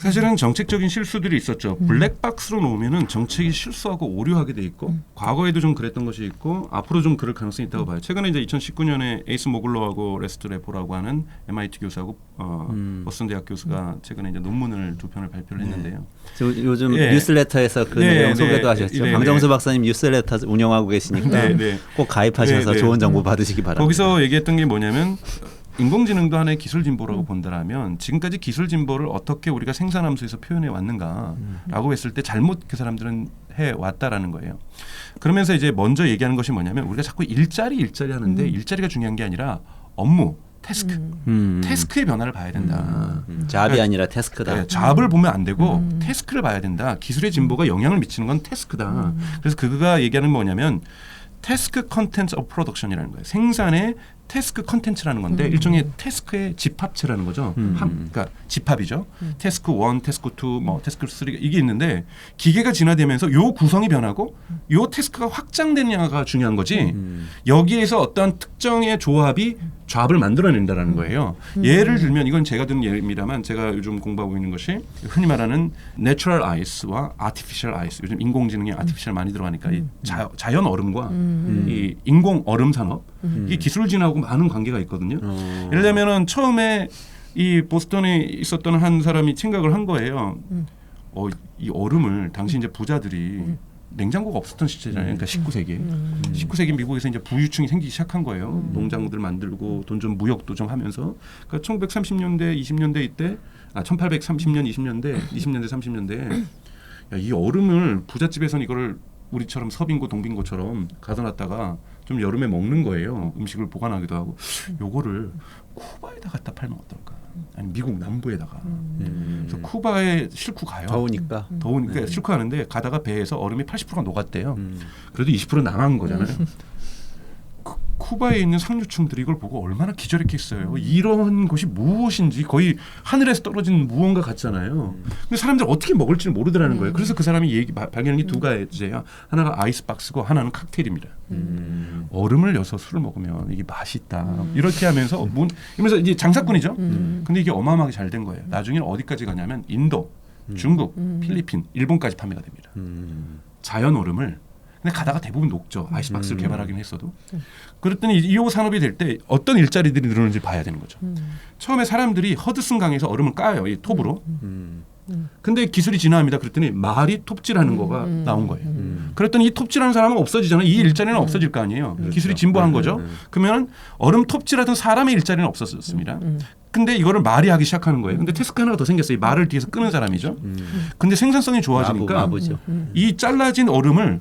사실은 정책적인 실수들이 있었죠. 블랙박스로 놓으면은 정책이 실수하고 오류하게 돼 있고 과거에도 좀 그랬던 것이 있고 앞으로 좀 그럴 가능성이 있다고 봐요. 최근에 이제 2019년에 에이스 모글로하고 레스트 레포라고 하는 MIT 교수하고 버스턴 대학 교수가 최근에 이제 논문을 2편을 발표를 했는데요. 요즘 뉴스레터에서 그 내용 소개도 하셨죠. 강정수 박사님 뉴스레터 운영하고 계시니까 꼭 가입하셔서 좋은 정보 받으시기 바랍니다. 거기서 얘기했던 게 뭐냐면 인공지능도 하나의 기술 진보라고 본다라면 지금까지 기술 진보를 어떻게 우리가 생산함수에서 표현해 왔는가라고 했을 때 잘못 그 사람들은 해 왔다라는 거예요. 그러면서 이제 먼저 얘기하는 것이 뭐냐면 우리가 자꾸 일자리 하는데 일자리가 중요한 게 아니라 업무, 태스크의 변화를 봐야 된다. 잡이 아니라 태스크다. 네, 잡을 보면 안 되고 태스크를 봐야 된다. 기술의 진보가 영향을 미치는 건 태스크다. 그래서 그가 얘기하는 뭐냐면 태스크 컨텐츠 오브 프로덕션이라는 거예요. 생산의 태스크 컨텐츠라는 건데 일종의 태스크의 집합체라는 거죠. 그러니까 집합이죠. 태스크 1, 태스크 2, 뭐 태스크 3 이게 있는데 기계가 진화되면서 요 구성이 변하고 요 태스크가 확장되느냐가 중요한 거지. 여기에서 어떤 특정의 조합이 잡을 만들어낸다라는 거예요. 예를 들면 이건 제가 드는 예입니다만 제가 요즘 공부하고 있는 것이 흔히 말하는 내추럴 아이스와 아티피셜 아이스. 요즘 인공지능이 아티피셜 많이 들어가니까 이 자연 얼음과 이 인공 얼음 산업 이 기술 진화하고 많은 관계가 있거든요. 예를 들면은 처음에 이 보스턴에 있었던 한 사람이 생각을 한 거예요. 이 얼음을 당시 이제 부자들이 냉장고가 없었던 시대잖아요. 그러니까 19세기. 19세기 미국에서 이제 부유층이 생기기 시작한 거예요. 농장들 만들고 돈 좀 무역도 좀 하면서. 그러니까 1930년대, 20년대 이때 1830년, 20년대, 30년대에 야, 이 얼음을 부잣집에서는 이거를 우리처럼 서빙고 동빙고처럼 가둬놨다가 좀 여름에 먹는 거예요. 음식을 보관하기도 하고. 요거를 쿠바에다 갖다 팔면 어떨까? 아니 미국 남부에다가. 그래서 쿠바에 싣고 가요. 더우니까 싣고 가는데 가다가 배에서 얼음이 80%가 녹았대요. 그래도 20% 남은 거잖아요. 쿠바에 있는 상류층들이 이걸 보고 얼마나 기절했겠어요. 이런 것이 무엇인지 거의 하늘에서 떨어진 무언가 같잖아요. 근데 사람들이 어떻게 먹을지를 모르더라는 거예요. 그래서 그 사람이 발견한 게 두 가지예요. 하나가 아이스박스고 하나는 칵테일입니다. 얼음을 넣어서 술을 먹으면 이게 맛있다. 이렇게 하면서 이러면서 이제 장사꾼이죠. 근데 이게 어마어마하게 잘 된 거예요. 나중에는 어디까지 가냐면 인도, 중국, 필리핀, 일본까지 판매가 됩니다. 자연 얼음을 근데 가다가 대부분 녹죠. 아이스박스를 개발하긴 했어도. 그랬더니 이 산업이 될 때 어떤 일자리들이 늘어나는지 봐야 되는 거죠. 처음에 사람들이 허드슨 강에서 얼음을 까요. 이 톱으로. 근데 기술이 진화합니다. 그랬더니 말이 톱질하는 거가 나온 거예요. 그랬더니 이 톱질하는 사람은 없어지잖아요. 이 일자리는 없어질 거 아니에요. 기술이 진보한 거죠. 그러면 얼음 톱질하던 사람의 일자리는 없어졌습니다. 근데 이거를 말이 하기 시작하는 거예요. 근데 태스크 하나가 더 생겼어요. 이 말을 뒤에서 끄는 사람이죠. 근데 생산성이 좋아지니까 이 잘라진 얼음을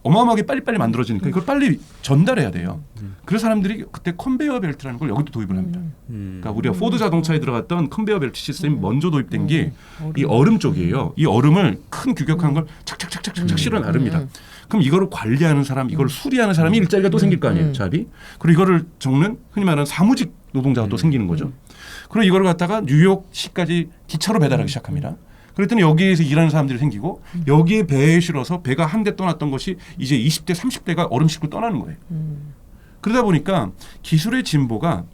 어마어마하게 빨리빨리 만들어지니까 이걸 빨리 전달해야 돼요. 그래서 사람들이 그때 컨베이어 벨트라는 걸 여기도 도입을 합니다. 그러니까 우리가 포드 자동차에 들어갔던 컨베이어 벨트 시스템이 먼저 도입된 게 이 얼음 쪽이에요. 이 얼음을 큰 규격한 걸 착착착착착 실어 나릅니다. 그럼 이거를 관리하는 사람, 이걸 수리하는 사람이 일자리가 또 생길 거 아니에요. 잡이. 그리고 이거를 적는 흔히 말하는 사무직 노동자가 또 생기는 거죠. 그리고 이거를 갖다가 뉴욕시까지 기차로 배달하기 시작합니다. 그랬더니 여기에서 일하는 사람들이 생기고 여기에 배에 실어서 배가 한 대 떠났던 것이 이제 20대 30대가 얼음 싣고 떠나는 거예요. 그러다 보니까 기술의 진보가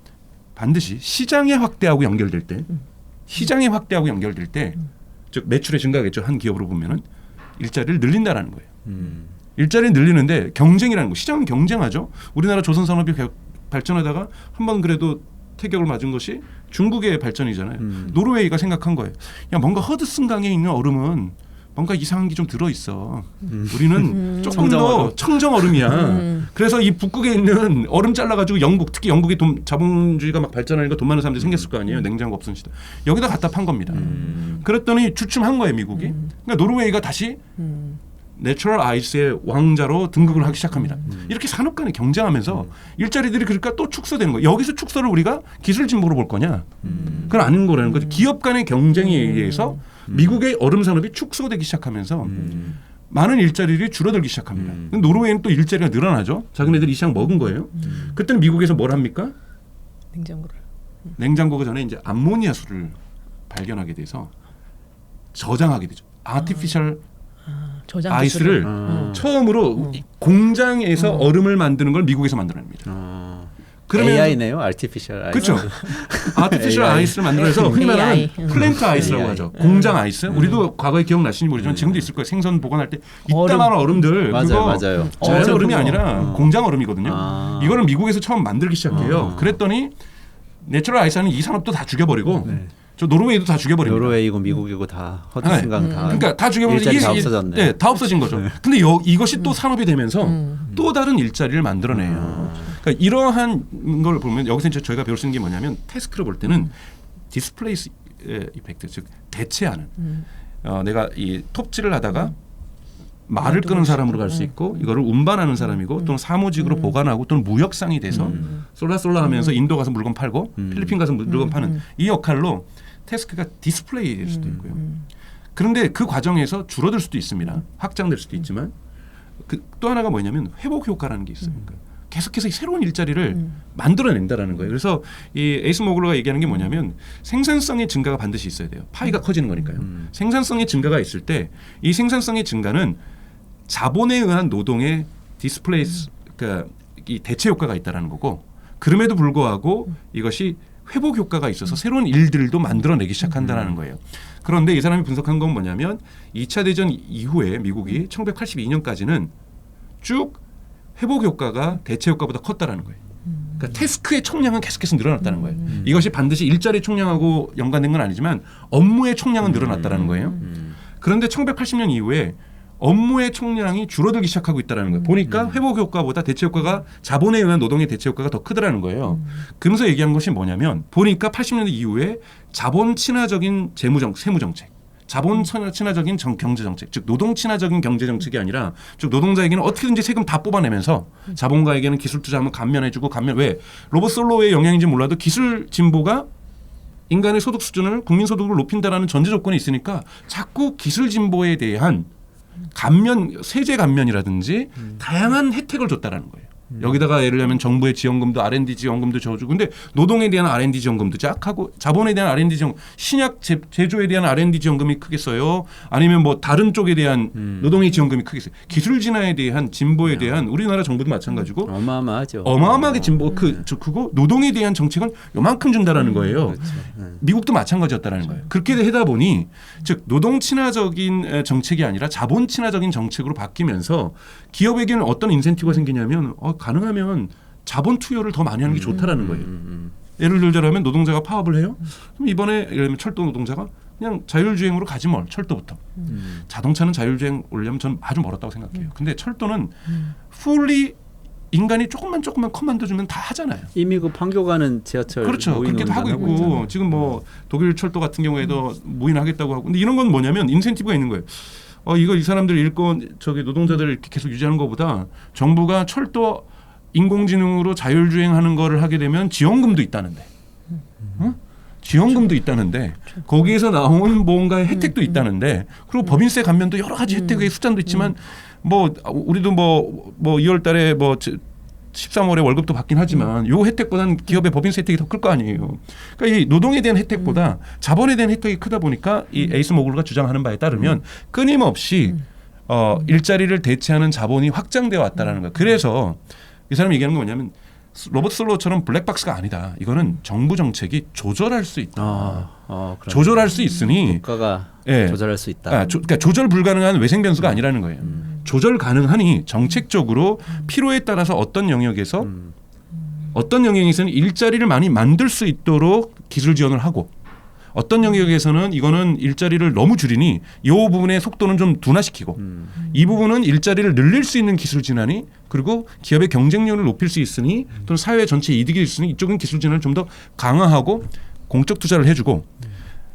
반드시 시장의 확대하고 연결될 때 즉 매출의 증가겠죠. 한 기업으로 보면은 일자리를 늘린다라는 거예요. 일자리를 늘리는데 경쟁이라는 거. 시장은 경쟁하죠. 우리나라 조선산업이 발전하다가 한번 그래도 태격을 맞은 것이 중국의 발전이잖아요. 노르웨이가 생각한 거예요. 야, 뭔가 허드슨 강에 있는 얼음은 뭔가 이상한 게 좀 들어있어. 우리는 조금 더 청정 얼음이야. 그래서 이 북극에 있는 얼음 잘라가지고 영국, 특히 영국이 자본주의가 막 발전하니까 돈 많은 사람들이 생겼을 거 아니에요. 냉장고 없던 시대. 여기다 갖다 판 겁니다. 그랬더니 주춤한 거예요, 미국이. 그러니까 노르웨이가 다시 내추럴 아이스의 왕자로 등극을 하기 시작합니다. 이렇게 산업 간에 경쟁하면서 일자리들이 그러니까 또 축소되는 거예요. 여기서 축소를 우리가 기술 진보로 볼 거냐? 그건 아닌 거라는 거죠. 기업 간의 경쟁에 의해서 미국의 얼음 산업이 축소되기 시작하면서 많은 일자리들이 줄어들기 시작합니다. 노르웨이는 또 일자리가 늘어나죠. 자기네들이 이 시장 먹은 거예요. 그때는 미국에서 뭘 합니까? 냉장고가 전에 이제 암모니아 수를 발견하게 돼서 저장하게 되죠. 아티피셜 아이스를 처음으로 공장에서 얼음을 만드는 걸 미국에서 만들어냅니다. 그러면 AI네요, artificial eyes. 그렇죠. 아티피셜 아이스를 만들어서 흔히 말하는 플랜트 아이스라고 AI. 하죠. 공장 아이스. 우리도 과거에 기억나시는지 모르지만 지금도 있을 거예요. 생선 보관할 때 이따만한 얼음들 맞아요. 자연 얼음이 아니라 공장 얼음이거든요. 이거를 미국에서 처음 만들기 시작해요. 그랬더니 내추럴 아이스는 이 산업도 다 죽여버리고 저 노르웨이도 다 죽여버립니다. 노르웨이고 미국이고 다 허드슨강 다. 그러니까 다 죽여버리고 일자리 다 없어졌네. 네, 다 없어진 거죠. 근데 이것이 또 산업이 되면서 또 다른 일자리를 만들어내요. 그러니까 이러한 걸 보면 여기서 이제 저희가 배울 수 있는 게 뭐냐면 태스크를 볼 때는 디스플레이스 이펙트, 즉 대체하는. 내가 이 톱질을 하다가 말을 끄는 사람으로 갈 수 있고 이거를 운반하는 사람이고 또는 사무직으로 보관하고 또는 무역상이 돼서 솔라솔라 하면서 인도 가서 물건 팔고 필리핀 가서 물건 파는 이 역할로 태스크가 디스플레이일 수도 있고요. 그런데 그 과정에서 줄어들 수도 있습니다. 확장될 수도 있지만 또 하나가 뭐냐면 회복 효과라는 게 있어요. 그러니까 계속해서 새로운 일자리를 만들어낸다라는 거예요. 그래서 이 에이스 모글러가 얘기하는 게 뭐냐면 생산성의 증가가 반드시 있어야 돼요. 파이가 커지는 거니까요. 생산성의 증가가 있을 때 이 생산성의 증가는 자본에 의한 노동의 디스플레이스, 그러니까 이 대체 효과가 있다라는 거고 그럼에도 불구하고 이것이 회복 효과가 있어서 새로운 일들도 만들어내기 시작한다는 거예요. 그런데 이 사람이 분석한 건 뭐냐면 2차 대전 이후에 미국이 1982년까지는 쭉 회복 효과가 대체 효과보다 컸다라는 거예요. 그러니까 태스크의 총량은 계속해서 늘어났다는 거예요. 이것이 반드시 일자리 총량하고 연관된 건 아니지만 업무의 총량은 늘어났다라는 거예요. 그런데 1980년 이후에 업무의 총량이 줄어들기 시작하고 있다는 거예요. 보니까 회복 효과보다 대체 효과가 자본에 의한 노동의 대체 효과가 더 크더라는 거예요. 그러면서 얘기한 것이 뭐냐면 보니까 80년대 이후에 자본 친화적인 세무 정책, 자본 친화적인 경제 정책, 즉 노동 친화적인 경제 정책이 아니라 즉 노동자에게는 어떻게든지 세금 다 뽑아내면서 자본가에게는 기술 투자하면 감면해주고 왜 로버트 솔로의 영향인지 몰라도 기술 진보가 인간의 소득 수준을 국민 소득을 높인다라는 전제 조건이 있으니까 자꾸 기술 진보에 대한 세제 감면이라든지 다양한 혜택을 줬다라는 거예요. 여기다가 예를 들면 정부의 지원금도 R&D 지원금도 줘주고 근데 노동에 대한 R&D 지원금도 쫙하고 자본에 대한 R&D 지원금 신약 제조에 대한 R&D 지원금이 크겠어요. 아니면 뭐 다른 쪽에 대한 노동의 지원금이 크겠어요. 기술 진화에 대한 진보에 대한 우리나라 정부도 마찬가지고 어마어마하죠. 어마어마하게 진보 그거 노동에 대한 정책은 요만큼 준다라는 거예요. 그렇죠. 미국도 마찬가지였다라는 거예요. 그렇게 되다 보니 즉 노동 친화적인 정책이 아니라 자본 친화적인 정책으로 바뀌면서 기업에게는 어떤 인센티브가 생기냐면 가능하면 자본 투여를 더 많이 하는 게 좋다라는 거예요. 예를 들자면 노동자가 파업을 해요. 그럼 이번에 예를 들면 철도 노동자가 그냥 자율주행으로 가지 뭘 철도부터. 자동차는 자율주행 오려면 전 아주 멀었다고 생각해요. 근데 철도는 fully 인간이 조금만 커만드 주면 다 하잖아요. 이미 그 판교가는 지하철 그렇죠. 그렇게도 하고 있고 있잖아요. 지금 뭐 독일 철도 같은 경우에도 무인하겠다고 하고 근데 이런 건 뭐냐면 인센티브가 있는 거예요. 이 사람들 일꾼 노동자들을 이렇게 계속 유지하는 것보다 정부가 철도 인공지능으로 자율주행하는 거를 하게 되면 지원금도 있다는데, 지원금도 있다는데 거기에서 나온 뭔가의 혜택도 있다는데 그리고 법인세 감면도 여러 가지 혜택의 숫자도 있지만 뭐 우리도 뭐 2월달에 뭐 13월에 월급도 받긴 하지만 요 혜택보다는 기업의 법인세 혜택이 더 클 거 아니에요. 그러니까 이 노동에 대한 혜택보다 자본에 대한 혜택이 크다 보니까 이 에이스 모글러가 주장하는 바에 따르면 끊임없이 일자리를 대체하는 자본이 확장되어 왔다라는 거예요. 그래서 이 사람이 얘기하는 건 뭐냐면 로버트 솔로처럼 블랙박스가 아니다. 이거는 정부 정책이 조절할 수 있다. 조절할 수 있으니 국가가 조절할 수 있다. 그러니까 조절 불가능한 외생 변수가 아니라는 거예요. 조절 가능하니 정책적으로 필요에 따라서 어떤 영역에서는 일자리를 많이 만들 수 있도록 기술 지원을 하고 어떤 영역에서는 이거는 일자리를 너무 줄이니 이 부분의 속도는 좀 둔화시키고 이 부분은 일자리를 늘릴 수 있는 기술 진화니 그리고 기업의 경쟁력을 높일 수 있으니 또는 사회 전체 이득이 있으니 이쪽은 기술 진화를 좀 더 강화하고 공적 투자를 해주고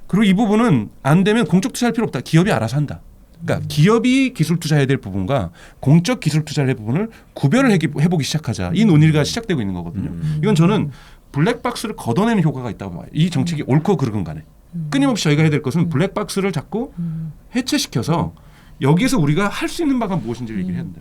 그리고 이 부분은 안 되면 공적 투자할 필요 없다. 기업이 알아서 한다. 그러니까 기업이 기술 투자해야 될 부분과 공적 기술 투자를 할 부분을 구별을 해보기 시작하자. 이 논의가 시작되고 있는 거거든요. 이건 저는 블랙박스를 걷어내는 효과가 있다고 봐요. 이 정책이 옳고 그르건 간에. 끊임없이 저희가 해야 될 것은 블랙박스를 자꾸 해체시켜서 여기에서 우리가 할 수 있는 바가 무엇인지를 얘기를 해야 된다.